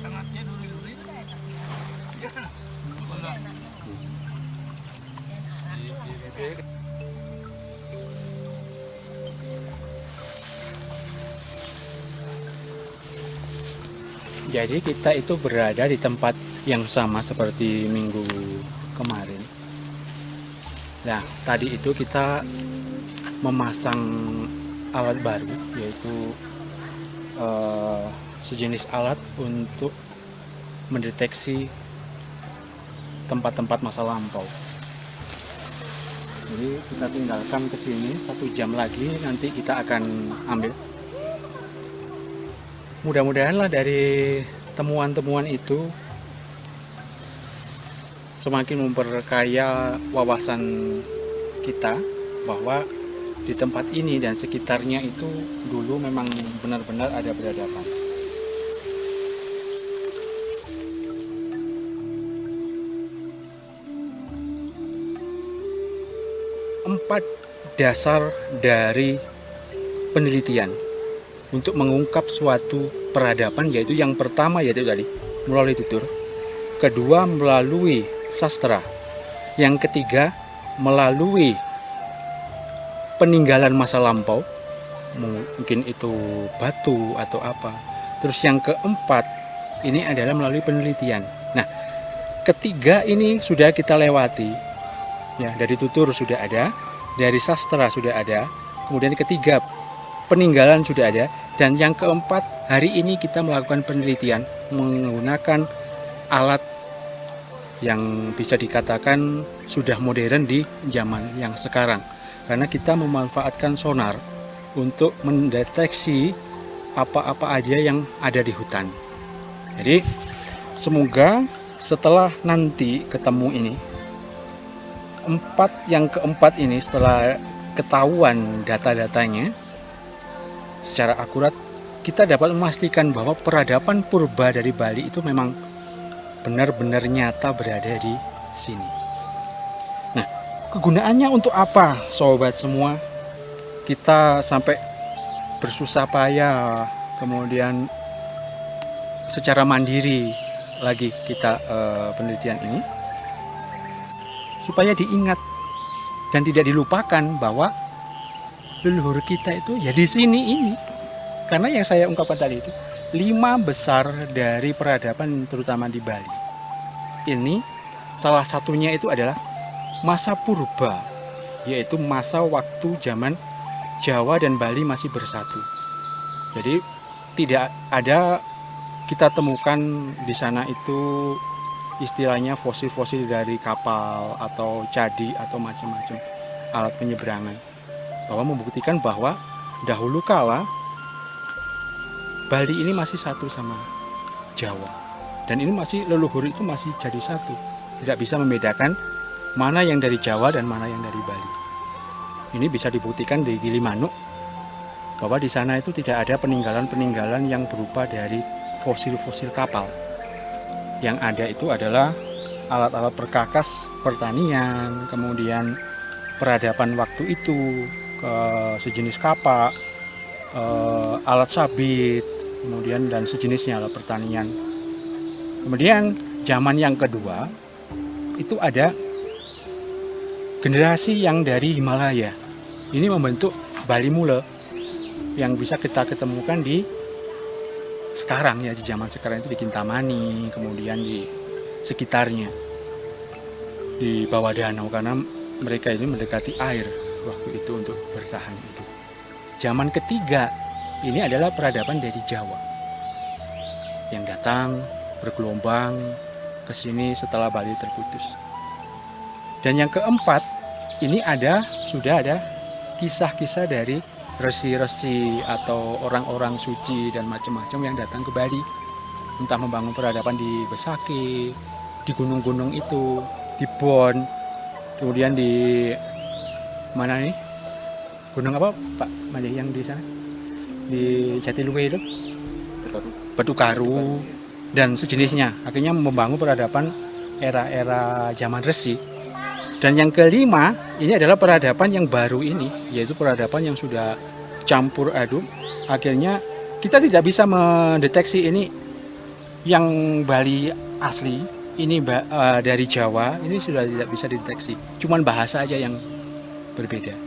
Hangatnya duri-duri. Iya kan? Jadi kita itu berada di tempat yang sama seperti minggu kemarin. Nah, tadi itu kita memasang alat baru, yaitu sejenis alat untuk mendeteksi tempat-tempat masa lampau. Jadi kita tinggalkan ke sini 1 jam lagi, nanti kita akan ambil. Mudah-mudahanlah dari temuan-temuan itu semakin memperkaya wawasan kita bahwa di tempat ini dan sekitarnya itu dulu memang benar-benar ada peradaban. Empat dasar dari penelitian untuk mengungkap suatu peradaban, yaitu yang pertama yaitu tadi melalui tutur, kedua melalui sastra, yang ketiga melalui peninggalan masa lampau, mungkin itu batu atau apa, terus yang keempat ini adalah melalui penelitian. Nah, ketiga ini sudah kita lewati ya, dari tutur sudah ada, dari sastra sudah ada, kemudian ketiga peninggalan sudah ada, dan yang keempat hari ini kita melakukan penelitian menggunakan alat yang bisa dikatakan sudah modern di zaman yang sekarang, karena kita memanfaatkan sonar untuk mendeteksi apa-apa aja yang ada di hutan. Jadi semoga setelah nanti ketemu ini, yang keempat ini setelah ketahuan data-datanya secara akurat, kita dapat memastikan bahwa peradaban purba dari Bali itu memang benar-benar nyata berada di sini. Nah, kegunaannya untuk apa, sobat semua? Kita sampai bersusah payah, kemudian secara mandiri lagi kita penelitian ini, supaya diingat dan tidak dilupakan bahwa leluhur kita itu ya di sini ini. Karena yang saya ungkapkan tadi itu 5 besar dari peradaban terutama di Bali. Ini salah satunya itu adalah masa purba, yaitu masa waktu zaman Jawa dan Bali masih bersatu. Jadi tidak ada kita temukan di sana itu istilahnya fosil-fosil dari kapal atau cadi atau macam-macam alat penyeberangan, bahwa membuktikan bahwa dahulu kala Bali ini masih satu sama Jawa, dan ini masih leluhur itu masih jadi satu, tidak bisa membedakan mana yang dari Jawa dan mana yang dari Bali. Ini bisa dibuktikan di Gilimanuk bahwa di sana itu tidak ada peninggalan-peninggalan yang berupa dari fosil-fosil kapal. Yang ada itu adalah alat-alat perkakas pertanian, kemudian peradaban waktu itu, sejenis kapak, alat sabit, kemudian dan sejenisnya alat pertanian. Kemudian zaman yang kedua itu ada generasi yang dari Himalaya. Ini membentuk Bali Mule yang bisa kita ketemukan di sekarang ya, di zaman sekarang itu di Kintamani, kemudian di sekitarnya di bawah danau, karena mereka ini mendekati air waktu itu untuk bertahan hidup. Zaman ketiga ini adalah peradaban dari Jawa yang datang bergelombang ke sini setelah Bali terputus. Dan yang keempat ini sudah ada kisah-kisah dari resi-resi atau orang-orang suci dan macam-macam yang datang ke Bali, entah membangun peradaban di Besaki, di gunung-gunung itu, di Bon, kemudian di mana nih? Gunung apa Pak Mandi yang di sana? Di Jatiluwe itu? Batu Karu dan sejenisnya. Akhirnya membangun peradaban era-era zaman resi. Dan yang kelima, ini adalah peradaban yang baru ini, yaitu peradaban yang sudah campur aduk. Akhirnya kita tidak bisa mendeteksi ini Yang Bali asli ini dari Jawa ini sudah tidak bisa dideteksi, cuman bahasa aja yang berbeda.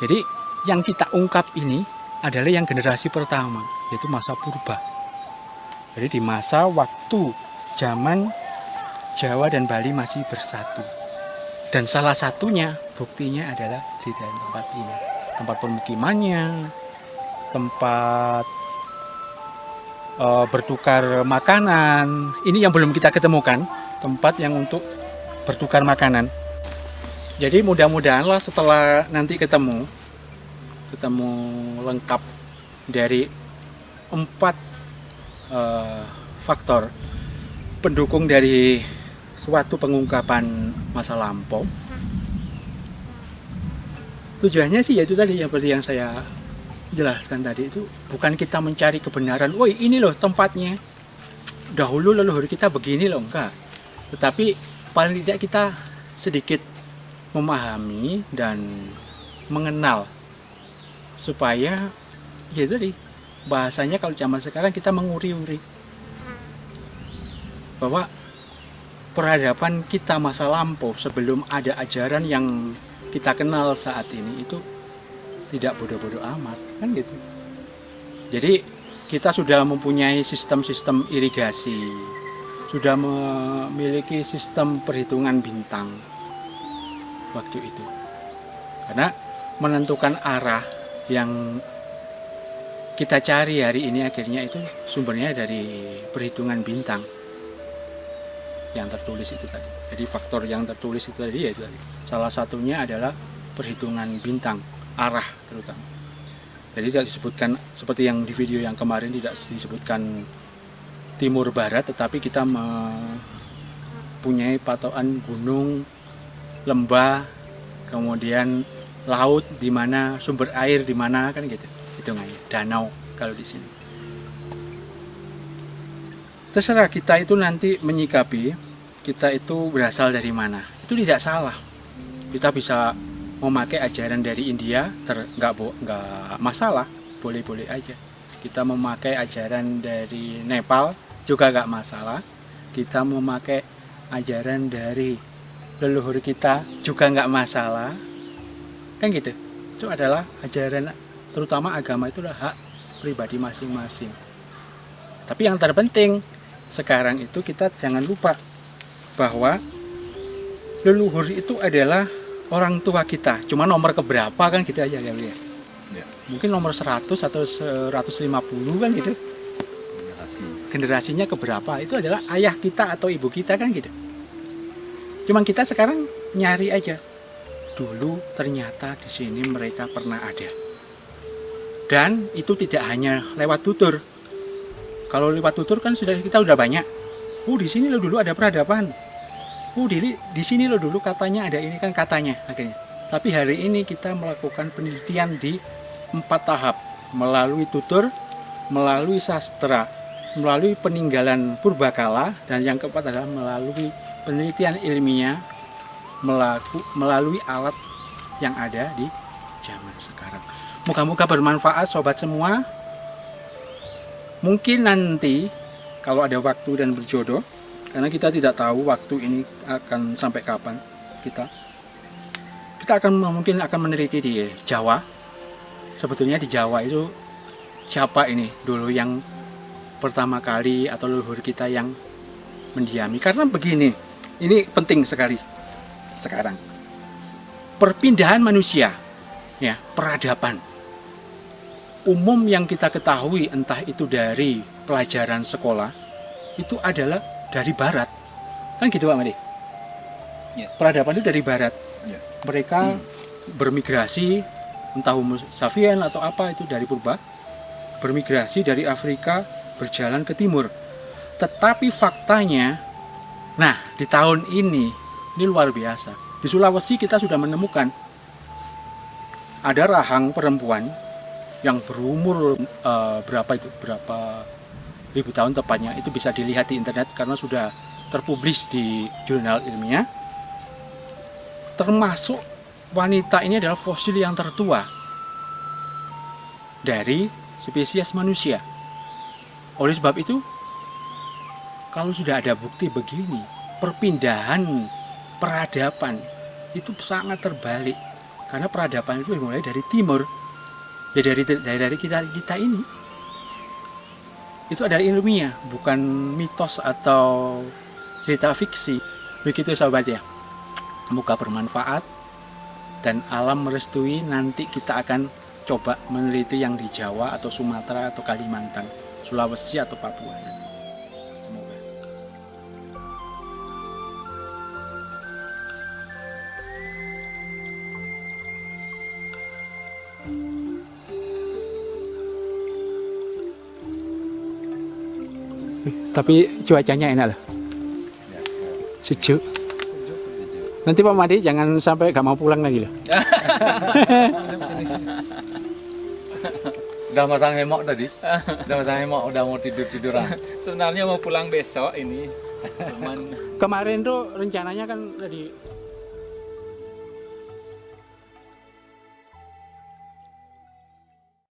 Jadi yang kita ungkap ini adalah yang generasi pertama, yaitu masa purba. Jadi di masa waktu zaman Jawa dan Bali masih bersatu. Dan salah satunya buktinya adalah di dalam tempat ini. Tempat permukimannya, tempat bertukar makanan. Ini yang belum kita ketemukan, tempat yang untuk bertukar makanan. Jadi mudah-mudahanlah setelah nanti ketemu lengkap dari 4 faktor pendukung dari suatu pengungkapan masa lampau. Tujuannya sih yaitu tadi yang seperti yang saya jelaskan tadi, itu bukan kita mencari kebenaran, woi ini loh tempatnya, dahulu leluhur kita begini loh, enggak. Tetapi paling tidak kita sedikit memahami dan mengenal, supaya ya tadi bahasanya kalau zaman sekarang kita menguri-uri bahwa peradaban kita masa lampau sebelum ada ajaran yang kita kenal saat ini itu tidak bodoh-bodoh amat, kan gitu. Jadi kita sudah mempunyai sistem-sistem irigasi, sudah memiliki sistem perhitungan bintang waktu itu, karena menentukan arah yang kita cari hari ini akhirnya itu sumbernya dari perhitungan bintang yang tertulis itu tadi. Jadi faktor yang tertulis itu tadi yaitu tadi, salah satunya adalah perhitungan bintang, arah terutama. Jadi tidak disebutkan seperti yang di video yang kemarin, tidak disebutkan timur barat, tetapi kita mempunyai patokan gunung, lembah, kemudian laut di mana, sumber air di mana, kan gitu hitungannya, danau kalau di sini. Terserah kita itu nanti menyikapi kita itu berasal dari mana, itu tidak salah. Kita bisa memakai ajaran dari India, nggak masalah, boleh-boleh aja. Kita memakai ajaran dari Nepal juga nggak masalah. Kita memakai ajaran dari leluhur kita juga nggak masalah, kan gitu. Itu adalah ajaran, terutama agama itu adalah hak pribadi masing-masing. Tapi yang terpenting sekarang itu kita jangan lupa bahwa leluhur itu adalah orang tua kita, cuma nomor keberapa kan gitu aja ya. Mungkin nomor 100 atau 150 kan gitu. Generasinya keberapa itu adalah ayah kita atau ibu kita kan gitu. Cuman kita sekarang nyari aja. Dulu ternyata di sini mereka pernah ada. Dan itu tidak hanya lewat tutur. Kalau lewat tutur kan kita udah banyak. Di sini lo dulu ada peradaban. Di sini lo dulu katanya ada ini, kan katanya akhirnya. Tapi hari ini kita melakukan penelitian di 4 tahap, melalui tutur, melalui sastra, melalui peninggalan purbakala, dan yang keempat adalah melalui penelitian ilmiah, melalui alat yang ada di zaman sekarang. Moga-moga bermanfaat sobat semua. Mungkin nanti kalau ada waktu dan berjodoh, karena kita tidak tahu waktu ini akan sampai kapan, kita mungkin akan meneliti di Jawa. Sebetulnya di Jawa itu siapa ini dulu yang pertama kali atau leluhur kita yang mendiami. Karena begini, ini penting sekali sekarang. Perpindahan manusia, ya, peradaban umum yang kita ketahui, entah itu dari pelajaran sekolah, itu adalah dari barat, kan gitu Pak Madi? Ya. Peradaban itu dari barat. Ya. Mereka bermigrasi, entah Homo sapien atau apa itu dari purba, bermigrasi dari Afrika berjalan ke timur. Tetapi faktanya, nah di tahun ini luar biasa. Di Sulawesi kita sudah menemukan ada rahang perempuan yang berumur berapa ribu tahun tepatnya, itu bisa dilihat di internet karena sudah terpublish di jurnal ilmiah. Termasuk wanita ini adalah fosil yang tertua dari spesies manusia. Oleh sebab itu kalau sudah ada bukti begini, perpindahan peradaban itu sangat terbalik. Karena peradaban itu dimulai dari timur, ya dari kita ini. Itu adalah ilmiah, bukan mitos atau cerita fiksi. Begitu sahabat ya. Semoga bermanfaat dan alam merestui. Nanti kita akan coba meneliti yang di Jawa atau Sumatera atau Kalimantan, Sulawesi atau Papua nanti. Semoga. Tapi cuacanya enak loh. Sejuk. Nanti Pak Madi jangan sampai gak mau pulang lagi loh. Udah masang hemok tadi. Udah masang hemok, udah mau tiduran. Sebenarnya mau pulang besok ini. Cuman Kemarin tuh rencananya kan tadi